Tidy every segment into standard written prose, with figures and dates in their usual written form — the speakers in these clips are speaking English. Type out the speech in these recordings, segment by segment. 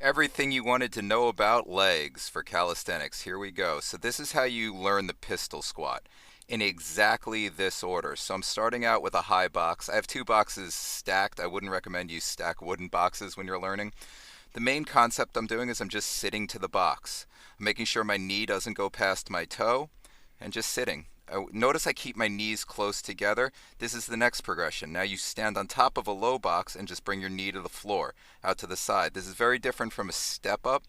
Everything you wanted to know about legs for calisthenics. Here we go. So this is how you learn the pistol squat in exactly this order. So I'm starting out with a high box. I have two boxes stacked. I wouldn't recommend you stack wooden boxes when you're learning. The main concept I'm doing is I'm just sitting to the box. I'm making sure my knee doesn't go past my toe and just sitting. Notice I keep my knees close together. This is the next progression. Now you stand on top of a low box and just bring your knee to the floor, out to the side. This is very different from a step up,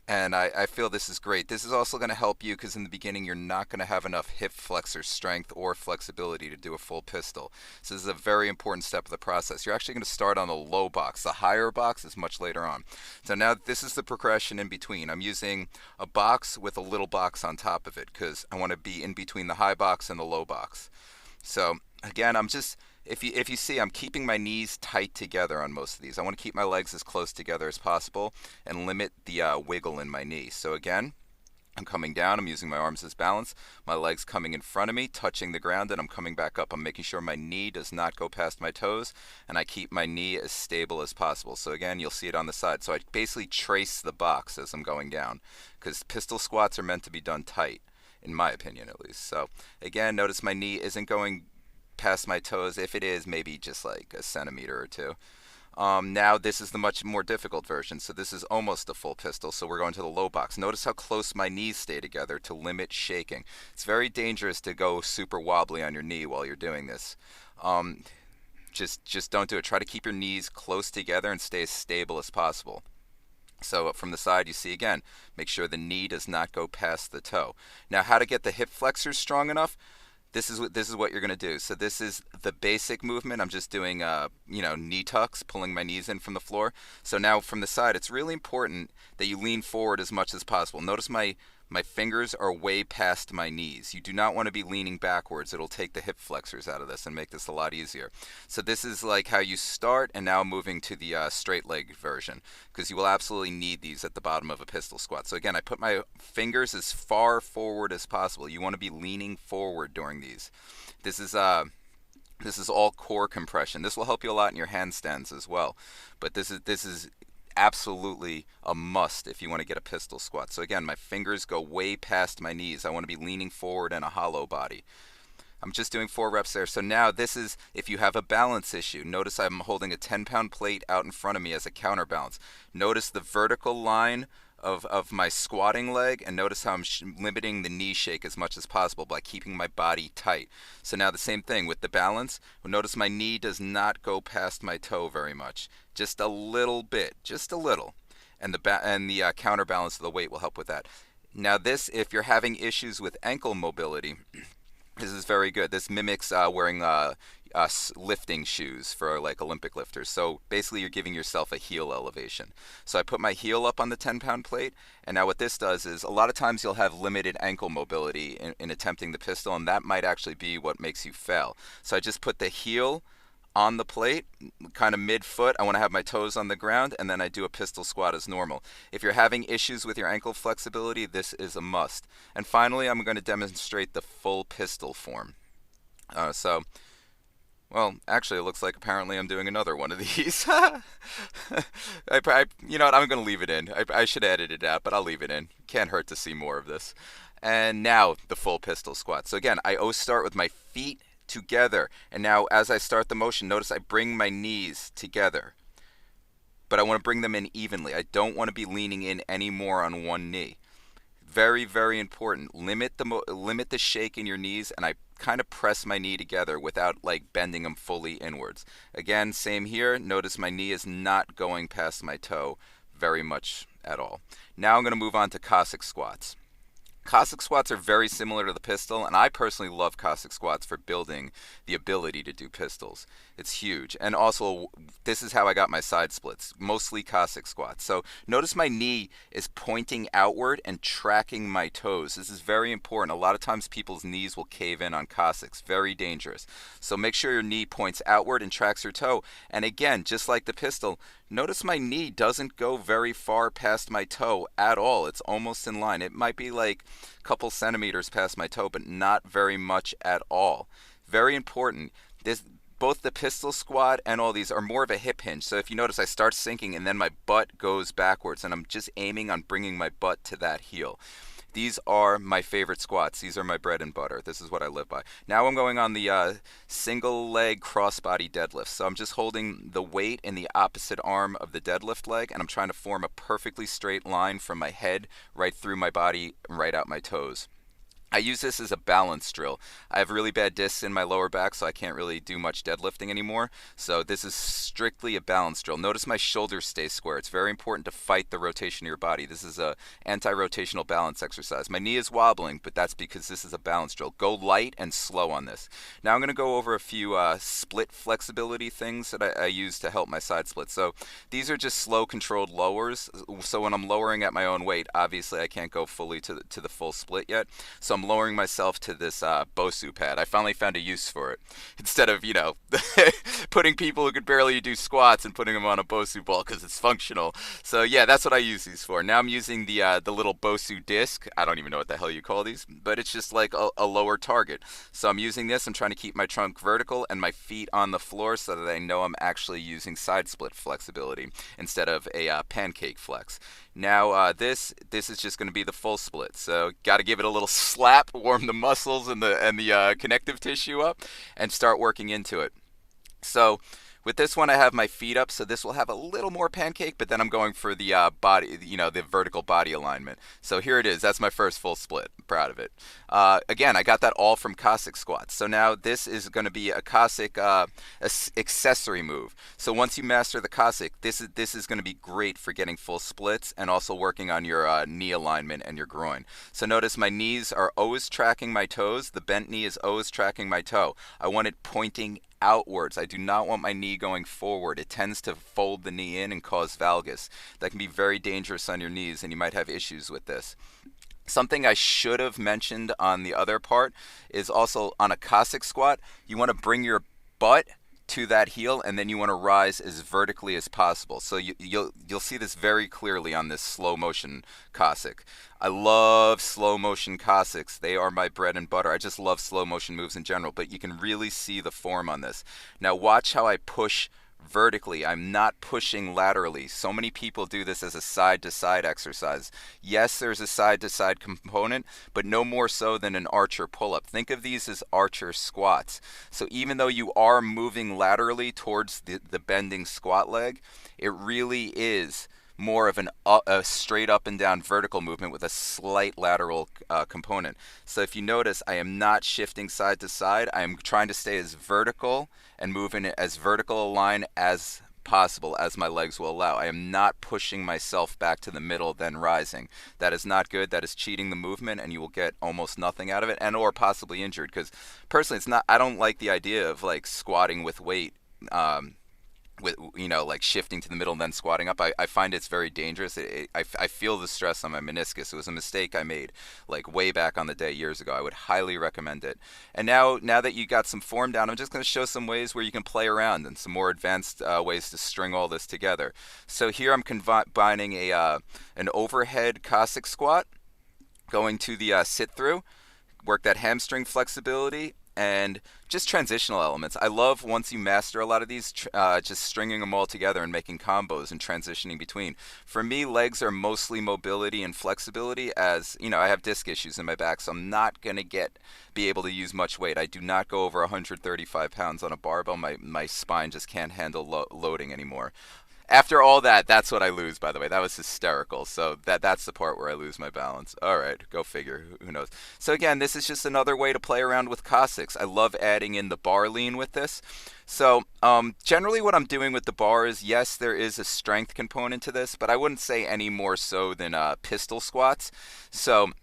and I feel this is great. This is also going to help you because in the beginning you're not going to have enough hip flexor strength or flexibility to do a full pistol. So this is a very important step of the process. You're actually going to start on the low box. The higher box is much later on. So now this is the progression in between. I'm using a box with a little box on top of it because I want to be in between the high box and the low box. So again, if you see, I'm keeping my knees tight together on most of these. I want to keep my legs as close together as possible and limit the wiggle in my knee. So again, I'm coming down, I'm using my arms as balance, my legs coming in front of me, touching the ground, and I'm coming back up. I'm making sure my knee does not go past my toes, and I keep my knee as stable as possible. So again, you'll see it on the side. So I basically trace the box as I'm going down, because pistol squats are meant to be done tight, in my opinion at least. So again, notice my knee isn't going past my toes. If it is, maybe just like a centimeter or two. Now this is the much more difficult version. So this is almost a full pistol. So we're going to the low box. Notice how close my knees stay together to limit shaking. It's very dangerous to go super wobbly on your knee while you're doing this. Just don't do it. Try to keep your knees close together and stay as stable as possible. So from the side, you see again, make sure the knee does not go past the toe. Now, how to get the hip flexors strong enough? This is what you're going to do. So this is the basic movement. I'm just doing knee tucks, pulling my knees in from the floor. So now from the side, it's really important that you lean forward as much as possible. Notice my fingers are way past my knees. You do not want to be leaning backwards. It'll take the hip flexors out of this and make this a lot easier. So this is like how you start, and now moving to the straight leg version, because you will absolutely need these at the bottom of a pistol squat. So again, I put my fingers as far forward as possible. You want to be leaning forward during these. This is all core compression. This will help you a lot in your handstands as well. But this is absolutely a must if you want to get a pistol squat. So again, my fingers go way past my knees. I want to be leaning forward in a hollow body. I'm just doing 4 reps there. So now this is if you have a balance issue. Notice I'm holding a 10-pound plate out in front of me as a counterbalance. Notice the vertical line of my squatting leg, and notice how I'm limiting the knee shake as much as possible by keeping my body tight. So now the same thing with the balance. Notice my knee does not go past my toe very much, just a little bit, just a little, and the counterbalance of the weight will help with that. Now this, if you're having issues with ankle mobility, this is very good. This mimics wearing lifting shoes for like Olympic lifters. So basically you're giving yourself a heel elevation. So I put my heel up on the 10-pound plate, and now what this does is a lot of times you'll have limited ankle mobility in attempting the pistol, and that might actually be what makes you fail. So I just put the heel on the plate, kind of mid-foot. I want to have my toes on the ground, and then I do a pistol squat as normal. If you're having issues with your ankle flexibility, this is a must. And finally, I'm going to demonstrate the full pistol form. Well, actually, it looks like apparently I'm doing another one of these. You know what? I'm going to leave it in. I should edit it out, but I'll leave it in. Can't hurt to see more of this. And now the full pistol squat. So again, I always start with my feet together. And now as I start the motion, notice I bring my knees together. But I want to bring them in evenly. I don't want to be leaning in any more on one knee. Very, very important. Limit the shake in your knees, and I kind of press my knee together without like bending them fully inwards. Again, same here. Notice my knee is not going past my toe very much at all. Now I'm going to move on to Cossack squats. Cossack squats are very similar to the pistol, and I personally love Cossack squats for building the ability to do pistols. It's huge. And also, this is how I got my side splits, mostly Cossack squats. So notice my knee is pointing outward and tracking my toes. This is very important. A lot of times people's knees will cave in on Cossacks. Very dangerous. So make sure your knee points outward and tracks your toe. And again, just like the pistol, notice my knee doesn't go very far past my toe at all. It's almost in line. It might be like a couple centimeters past my toe, but not very much at all. Very important. both the pistol squat and all these are more of a hip hinge. So if you notice, I start sinking and then my butt goes backwards, and I'm just aiming on bringing my butt to that heel. These are my favorite squats. These are my bread and butter. This is what I live by. Now I'm going on the single leg crossbody deadlift. So I'm just holding the weight in the opposite arm of the deadlift leg, and I'm trying to form a perfectly straight line from my head right through my body, right out my toes. I use this as a balance drill. I have really bad discs in my lower back, so I can't really do much deadlifting anymore. So this is strictly a balance drill. Notice my shoulders stay square. It's very important to fight the rotation of your body. This is a anti-rotational balance exercise. My knee is wobbling, but that's because this is a balance drill. Go light and slow on this. Now I'm going to go over a few split flexibility things that I use to help my side split. So these are just slow controlled lowers. So when I'm lowering at my own weight, obviously I can't go fully to the full split yet. So I'm lowering myself to this BOSU pad. I finally found a use for it. Instead of, putting people who could barely do squats and putting them on a BOSU ball because it's functional. So yeah, that's what I use these for. Now I'm using the little BOSU disc. I don't even know what the hell you call these, but it's just like a lower target. So I'm using this. I'm trying to keep my trunk vertical and my feet on the floor so that I know I'm actually using side split flexibility instead of a pancake flex. Now this is just going to be the full split. So got to give it a little slap, warm the muscles and the connective tissue up, and start working into it. So with this one, I have my feet up, so this will have a little more pancake, but then I'm going for the body, the vertical body alignment. So here it is. That's my first full split. I'm proud of it. Again, I got that all from Cossack squats. So now this is going to be a Cossack accessory move. So once you master the Cossack, this is going to be great for getting full splits and also working on your knee alignment and your groin. So notice my knees are always tracking my toes. The bent knee is always tracking my toe. I want it pointing outwards. I do not want my knee going forward. It tends to fold the knee in and cause valgus. That can be very dangerous on your knees, and you might have issues with this. Something I should have mentioned on the other part is also on a Cossack squat, you want to bring your butt to that heel, and then you want to rise as vertically as possible. So you'll see this very clearly on this slow motion Cossack. I love slow motion Cossacks. They are my bread and butter. I just love slow motion moves in general, but you can really see the form on this. Now watch how I push vertically. I'm not pushing laterally. So many people do this as a side-to-side exercise. Yes, there's a side-to-side component, but no more so than an archer pull-up. Think of these as archer squats. So even though you are moving laterally towards the bending squat leg, it really is more of a straight up and down vertical movement with a slight lateral component. So if you notice, I am not shifting side to side. I am trying to stay as vertical and move in as vertical a line as possible, as my legs will allow. I am not pushing myself back to the middle, then rising. That is not good. That is cheating the movement, and you will get almost nothing out of it, and or possibly injured. Because personally, I don't like the idea of like squatting with weight. With like shifting to the middle and then squatting up. I find it's very dangerous. I feel the stress on my meniscus. It was a mistake I made like way back on the day years ago. I would highly recommend it. And now that you got some form down, I'm just going to show some ways where you can play around and some more advanced ways to string all this together. So here I'm combining an overhead Cossack squat, going to the sit through, work that hamstring flexibility, and just transitional elements. I love once you master a lot of these, just stringing them all together and making combos and transitioning between. For me, legs are mostly mobility and flexibility, as I have disc issues in my back, so I'm not going to be able to use much weight. I do not go over 135 pounds on a barbell. My spine just can't handle loading anymore. After all that, that's what I lose, by the way. That was hysterical. So that's the part where I lose my balance. All right, go figure. Who knows? So again, this is just another way to play around with Cossacks. I love adding in the bar lean with this. So generally what I'm doing with the bar is, yes, there is a strength component to this, but I wouldn't say any more so than pistol squats. So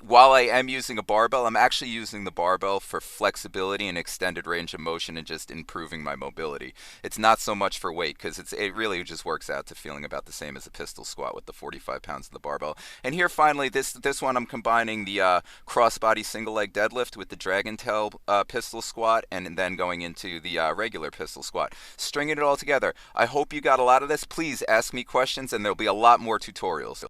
while I am using a barbell, I'm actually using the barbell for flexibility and extended range of motion and just improving my mobility. It's not so much for weight, because it really just works out to feeling about the same as a pistol squat with the 45 pounds of the barbell. And here finally, this one I'm combining the crossbody single leg deadlift with the dragon tail pistol squat, and then going into the regular pistol squat. Stringing it all together. I hope you got a lot of this. Please ask me questions, and there'll be a lot more tutorials.